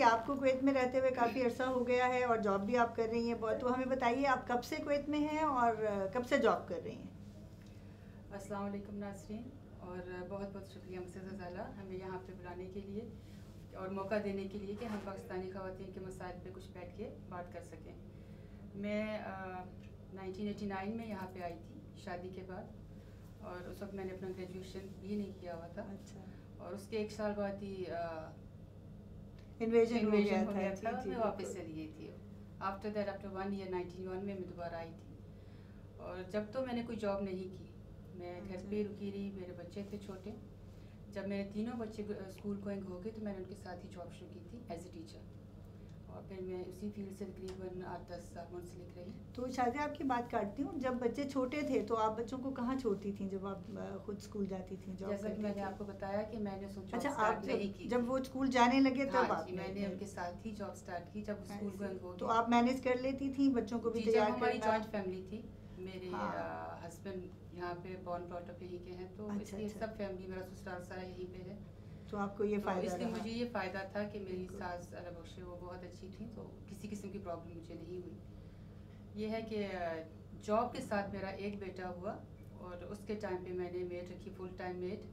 आपको कुवैत में रहते हुए काफ़ी अरसा हो गया है और जॉब भी आप कर रही हैं बहुत, तो हमें बताइए आप कब से कुवैत में हैं और कब से जॉब कर रही हैं? अस्सलाम वालेकुम नाज़रीन, और बहुत बहुत शुक्रिया मुझसे ज़ज़ाला हमें यहाँ पे बुलाने के लिए और मौका देने के लिए कि हम पाकिस्तानी ख़वातीन के मसाइल पे कुछ बैठ के बात कर सकें। मैं 1989 में यहाँ पे आई थी शादी के बाद, और उस वक्त मैंने अपना ग्रेजुएशन भी नहीं किया हुआ था। अच्छा। और उसके एक साल बाद ही इन्वेजन हो गया हो गया था, जी, मैं वापस चली गई थी। आफ्टर दैट, आफ्टर 1 ईयर 1991 में मैं दोबारा आई थी। और जब तो मैंने कोई जॉब नहीं की, मैं घर पे रुकी रही, मेरे बच्चे थे छोटे। जब मेरे तीनों बच्चे स्कूल गोइंग हो गए तो मैंने उनके साथ ही जॉब शुरू की थी एज ए टीचर, और फिर मैं उसी फील्ड से तकरीबन 8-10 साल मुंसलिक रही। तो शाज़िया आपकी बात काटती हूँ, जब बच्चे छोटे थे तो आप बच्चों को कहाँ छोड़ती थी जब आप खुद स्कूल जाती थी, जॉब जैसा कि करती मैंने थी? आपको बताया कि मैंने जॉब अच्छा, आप स्टार्ट नहीं की जब थी। वो स्कूल जाने लगे तब हाँ आप जी, मैंने उनके साथ ही जॉब स्टार्ट की जब स्कूल गोइंग हो तो गए। आप मैनेज कर लेती थी बच्चों को भी जी, जब तैयार हमारी करना? जॉइंट फैमिली थी, मेरे हाँ। हस्बैंड यहाँ पे बॉर्न ब्रॉट अप यहीं के हैं, तो अच्छा, इसलिए अच्छा। सब फैमिली, मेरा ससुराल सारा यहीं पे है। तो आपको ये तो फ़ायदा इसलिए रहा? मुझे ये फ़ायदा था कि मेरी बिल्कुल। सास अल्लाह बख्शे वो बहुत अच्छी थी, तो किसी किस्म की प्रॉब्लम मुझे नहीं हुई। ये है कि जॉब के साथ मेरा एक बेटा हुआ, और उसके टाइम पे मैंने मेड रखी, फुल टाइम मेड।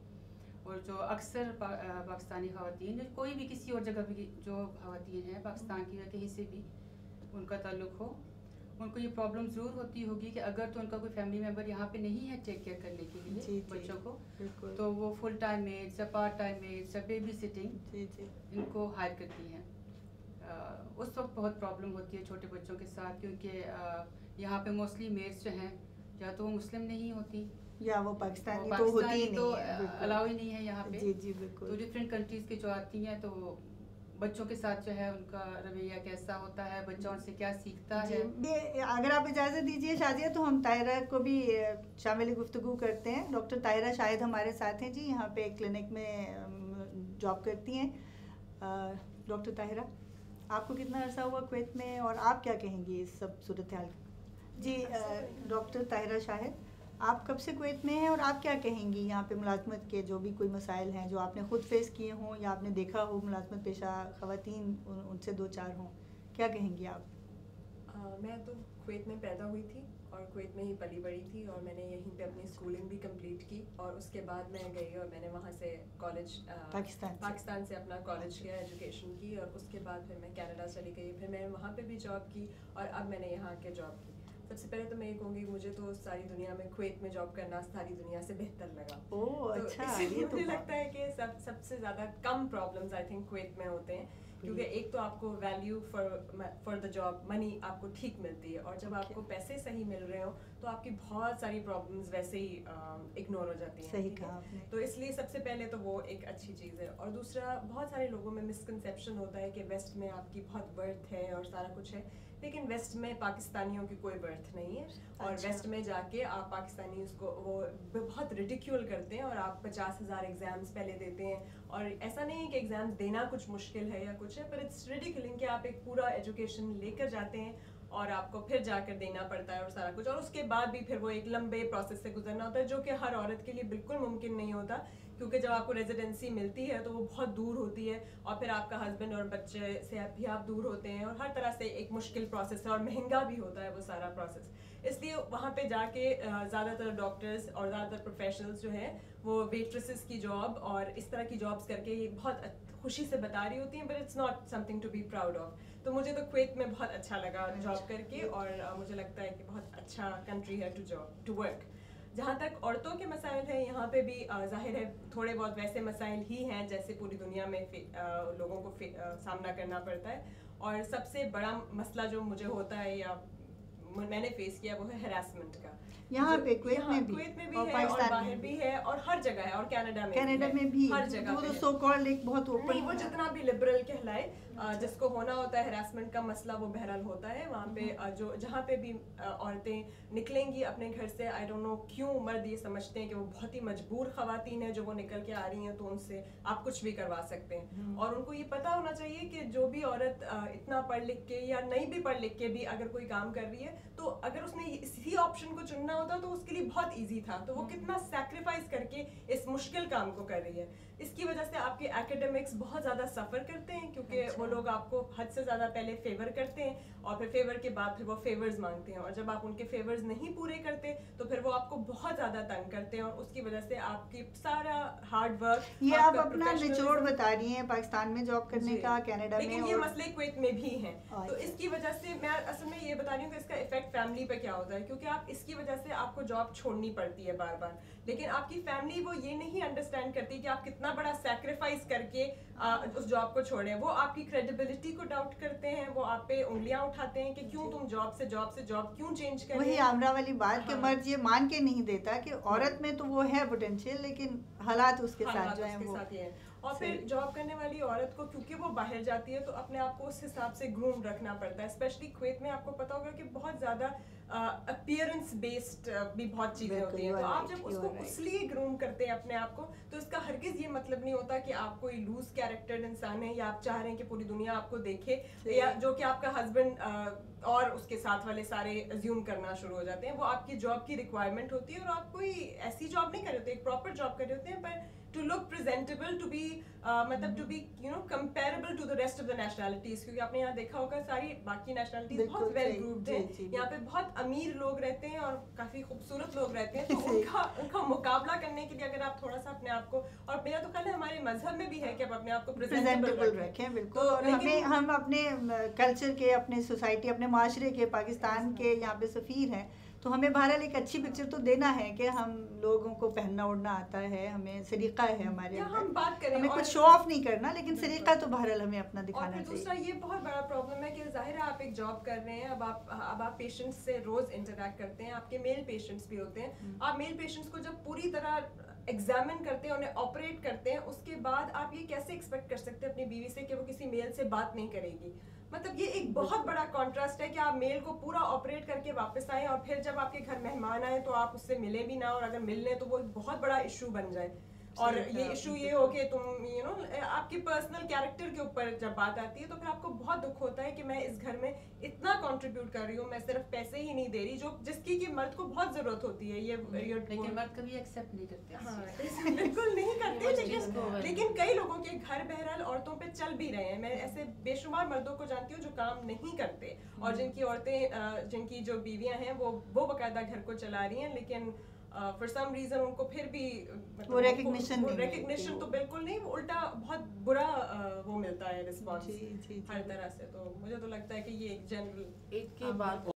और जो अक्सर पाकिस्तानी ख़वातीन, कोई भी किसी और जगह भी जो ख़वातीन हैं पाकिस्तान की या कहीं से भी उनका ताल्लुक़ हो, उनको ये प्रॉब्लम ज़रूर होती होगी कि अगर तो उनका कोई फैमिली मेम्बर यहाँ पे नहीं है टेक केयर करने के लिए जी, बच्चों को, बिल्कुल। तो वो फुल टाइम मेड्स या पार्ट टाइम मेड्स या बेबी सिटिंग जी, जी। इनको हायर करती हैं। उस वक्त बहुत प्रॉब्लम होती है छोटे बच्चों के साथ, क्योंकि यहाँ पे मोस्टली मेड्स जो हैं या तो वो मुस्लिम नहीं होती या वो पाकिस्तानी तो होती ही तो नहीं है, बिल्कुल। अलाउ ही नहीं है यहाँ पे। जी, जी, तो बिल्कुल। डिफरेंट कंट्रीज़ की जो आती हैं, तो बच्चों के साथ जो है उनका रवैया कैसा होता है, बच्चा उनसे क्या सीखता है। अगर आप इजाज़त दीजिए शाज़िया, तो हम ताहिरा को भी शामिल गुफ्तगू करते हैं। डॉक्टर ताहिरा शाहिद हमारे साथ हैं जी, यहाँ पे क्लिनिक में जॉब करती हैं। डॉक्टर ताहिरा, आपको कितना अरसा हुआ कुवैत में और आप क्या कहेंगी इस सब सूरत हाल? जी, डॉक्टर ताहिरा शाहिद, आप कब से कुवैत में हैं और आप क्या कहेंगी यहाँ पे मुलाजमत के जो भी कोई मसाइल हैं जो आपने ख़ुद फेस किए हों या आपने देखा हो मुलाजमत पेशा ख़वातीन उनसे दो चार हों, क्या कहेंगी आप? मैं तो कुवैत में पैदा हुई थी और कुवैत में ही पली बड़ी थी, और मैंने यहीं पे अपनी स्कूलिंग भी कंप्लीट की, और उसके बाद मैं गई और मैंने वहाँ से कॉलेज पाकिस्तान से अपना कॉलेज किया, एजुकेशन की, और उसके बाद फिर मैं कनाडा चली गई, फिर मैंने वहाँ पे भी जॉब की, और अब मैंने यहाँ के जॉब की। सबसे पहले तो मैं ये कहूँगी, मुझे तो सारी दुनिया में कुवैत में जॉब करना सारी दुनिया से बेहतर लगा। ओह, तो अच्छा। ये मुझे लगता है कि सबसे ज़्यादा कम प्रॉब्लम्स आई थिंक कुवैत में होते हैं, क्योंकि एक तो आपको value for the job, money आपको ठीक मिलती है, और जब आपको पैसे सही मिल रहे हो तो आपकी बहुत सारी प्रॉब्लम्स वैसे ही इग्नोर हो जाती हैं। सही कहा आपने। तो इसलिए सबसे पहले तो वो एक अच्छी चीज़ है, और दूसरा, बहुत सारे लोगों में मिसकंसेप्शन होता है कि वेस्ट में आपकी बहुत वर्थ है और सारा कुछ है, लेकिन वेस्ट में पाकिस्तानियों की कोई वर्थ नहीं है। और वेस्ट में जाके आप पाकिस्तानी उसको वो बहुत रिडिक्यूल करते हैं, और आप 50,000 एग्जाम्स पहले देते हैं, और ऐसा नहीं है कि एग्जाम्स देना कुछ मुश्किल है या कुछ है, पर इट्स रिडिक्यूलिंग कि आप एक पूरा एजुकेशन लेकर जाते हैं और आपको फिर जाकर देना पड़ता है और सारा कुछ, और उसके बाद भी फिर वो एक लंबे प्रोसेस से गुजरना होता है, जो कि हर औरत के लिए बिल्कुल मुमकिन नहीं होता, क्योंकि जब आपको रेजिडेंसी मिलती है तो वो बहुत दूर होती है, और फिर आपका हस्बैंड और बच्चे से भी आप दूर होते हैं, और हर तरह से एक मुश्किल प्रोसेस है, और महंगा भी होता है वो सारा प्रोसेस। इसलिए वहाँ पे जाके ज़्यादातर डॉक्टर्स और ज़्यादातर प्रोफेशनल्स जो हैं वो वेट्रेसेस की जॉब और इस तरह की जॉब्स करके ये बहुत खुशी से बता रही होती हैं, but it's not something to be proud of. तो मुझे तो कुवैत में बहुत अच्छा लगा जॉब करके, और मुझे लगता है कि बहुत अच्छा कंट्री है टू वर्क। जहाँ तक औरतों के मसाइल हैं, यहाँ पे भी जाहिर है थोड़े बहुत वैसे मसाइल ही हैं जैसे पूरी दुनिया में लोगों को सामना करना पड़ता है, और सबसे बड़ा मसला जो मुझे होता है या मैंने फेस किया वो है हरासमेंट का। यहाँ पे कुवैत में भी और है, और बाहर भी है, और हर जगह है, और कनाडा में भी हर जगह वो तो सो कॉल्ड एक बहुत ओपन नहीं, वो जितना भी लिबरल कहलाए, जिसको होना होता है हरासमेंट का मसला वो बहरहाल होता है वहाँ पे। जो जहाँ पे भी औरतें निकलेंगी अपने घर से, आई डोंट नो क्यों मर्द ये समझते हैं कि वो बहुत ही मजबूर खवातीन है जो वो निकल के आ रही हैं, तो उनसे आप कुछ भी करवा सकते हैं। और उनको ये पता होना चाहिए कि जो भी औरत इतना पढ़ लिख के या नहीं भी पढ़ लिख के भी अगर कोई काम कर रही है, तो अगर उसने इसी ऑप्शन को चुनना होता तो उसके लिए बहुत ईजी था, तो वो कितना सैक्रिफाइस करके इस मुश्किल काम को कर रही है। इसकी वजह से आपके एकेडमिक्स बहुत ज़्यादा सफ़र करते हैं, क्योंकि वो लोग आपको हद से ज़्यादा पहले फेवर करते हैं और फिर फेवर के बाद फिर वो फेवर्स मांगते हैं, और जब आप उनके फेवर्स नहीं पूरे करते तो फिर वो आपको बहुत ज़्यादा तंग करते हैं, और उसकी वजह से आपकी सारा हार्ड वर्क। ये आप अपना निचोड़ बता रही हैं पाकिस्तान में जॉब करने का, कनाडा में, लेकिन ये मसले कुवैत में भी हैं। तो अच्छा। इसकी वजह से मैं असल में ये बता रही हूँ कि इसका इफेक्ट फैमिली पे क्या होता है, क्योंकि आप इसकी वजह से आपको जॉब छोड़नी पड़ती है बार बार, लेकिन आपकी फैमिली वो ये नहीं अंडरस्टैंड करती कि आप कितना बड़ा सैक्रिफाइस करके उस जॉब को छोड़े। वो आपकी क्रेडिबिलिटी को डाउट करते हैं, वो आप पे उंगलियां उठाते हैं कि क्यों तुम जॉब से जॉब क्यों चेंज कर रहे वही हैं। आमरा वाली बात कि मर्द ये मान के नहीं देता कि औरत में तो वो है पोटेंशियल, लेकिन हालात उसके साथ जो है वो और फिर जॉब करने वाली औरत को, क्योंकि वो बाहर जाती है, तो अपने आप को उस हिसाब से ग्रूम रखना पड़ता है। स्पेशली कुवैत में आपको पता होगा कि बहुत ज़्यादा अपीयरेंस बेस्ड भी बहुत चीज़ें होती हैं, तो आप जब उसको इसलिए ग्रूम करते हैं अपने आप को, तो इसका हरगिज़ ये मतलब नहीं होता कि आप कोई लूज कैरेक्टर्ड इंसान है या आप चाह रहे हैं कि पूरी दुनिया आपको देखे, या जो कि आपका हस्बैंड और उसके साथ वाले सारे अज्यूम करना शुरू हो जाते हैं। वो आपकी जॉब की रिक्वायरमेंट होती है, और आप कोई ऐसी जॉब नहीं कर रहे होते, एक प्रॉपर जॉब कर रहे होते हैं, पर to look presentable, to be मतलब to be comparable to the rest of the nationalities, क्योंकि आपने यहाँ देखा होगा सारी बाकी नेशनलिटीज बहुत वेल ग्रुप्ड हैं, यहाँ पे बहुत अमीर लोग रहते हैं और काफी खूबसूरत लोग रहते हैं, तो उनका मुकाबला करने के लिए अगर आप थोड़ा सा अपने आप को, और मेरा तो ख्याल है हमारे मजहब में भी है कि आप अपने आप को प्रेजेंटेबल रखें, बिल्कुल। और हम अपने कल्चर के, अपने सोसाइटी, अपने माशरे के, पाकिस्तान के यहाँ पे सफ़ीर हैं, तो हमें बहरहाल एक अच्छी पिक्चर तो देना है कि हम लोगों को पहनना उड़ना आता है, हमें सलीका है हमारे अंदर, हम बात करें, हमें कुछ शो ऑफ नहीं करना, लेकिन सलीका तो बहरहाल हमें अपना दिखाना चाहिए। और दूसरा ये बहुत बड़ा प्रॉब्लम है कि जाहिर है आप एक जॉब कर रहे हैं, अब आप पेशेंट्स से रोज इंटरेक्ट करते हैं, आपके मेल पेशेंट्स भी होते हैं, आप मेल पेशेंट्स को जब पूरी तरह एग्जामिन करते हैं, उन्हें ऑपरेट करते हैं, उसके बाद आप ये कैसे एक्सपेक्ट कर सकते हैं अपनी बीवी से कि वो किसी मेल से बात नहीं करेगी। मतलब ये एक बहुत बड़ा कॉन्ट्रास्ट है कि आप मेल को पूरा ऑपरेट करके वापस आए, और फिर जब आपके घर मेहमान आए तो आप उससे मिले भी ना, और अगर मिल लें तो वो एक बहुत बड़ा इशू बन जाए। और ये इशू ये हो कि तुम आपकी पर्सनल कैरेक्टर के ऊपर जब बात आती है, तो फिर आपको बहुत दुख होता है कि मैं इस घर में इतना कंट्रीब्यूट कर रही हूँ, मैं सिर्फ पैसे ही नहीं दे रही, जो जिसकी कि मर्द को बहुत जरूरत होती है। लेकिन मर्द कभी एक्सेप्ट नहीं करते। हाँ, बिल्कुल नहीं करते, लेकिन कई लोगों के घर बहरहाल औरतों पे चल भी रहे हैं। मैं ऐसे बेशुमार मर्दों को जानती हूँ जो काम नहीं करते, और जिनकी औरतें, जिनकी जो बीवियां हैं वो बाकायदा घर को चला रही हैं, लेकिन फॉर सम रीजन उनको फिर भी मतलब वो रिकग्निशन तो बिल्कुल नहीं, वो उल्टा बहुत बुरा वो मिलता है रिस्पॉन्स हर तरह से। तो मुझे तो लगता है कि ये एक जनरल एक के बाद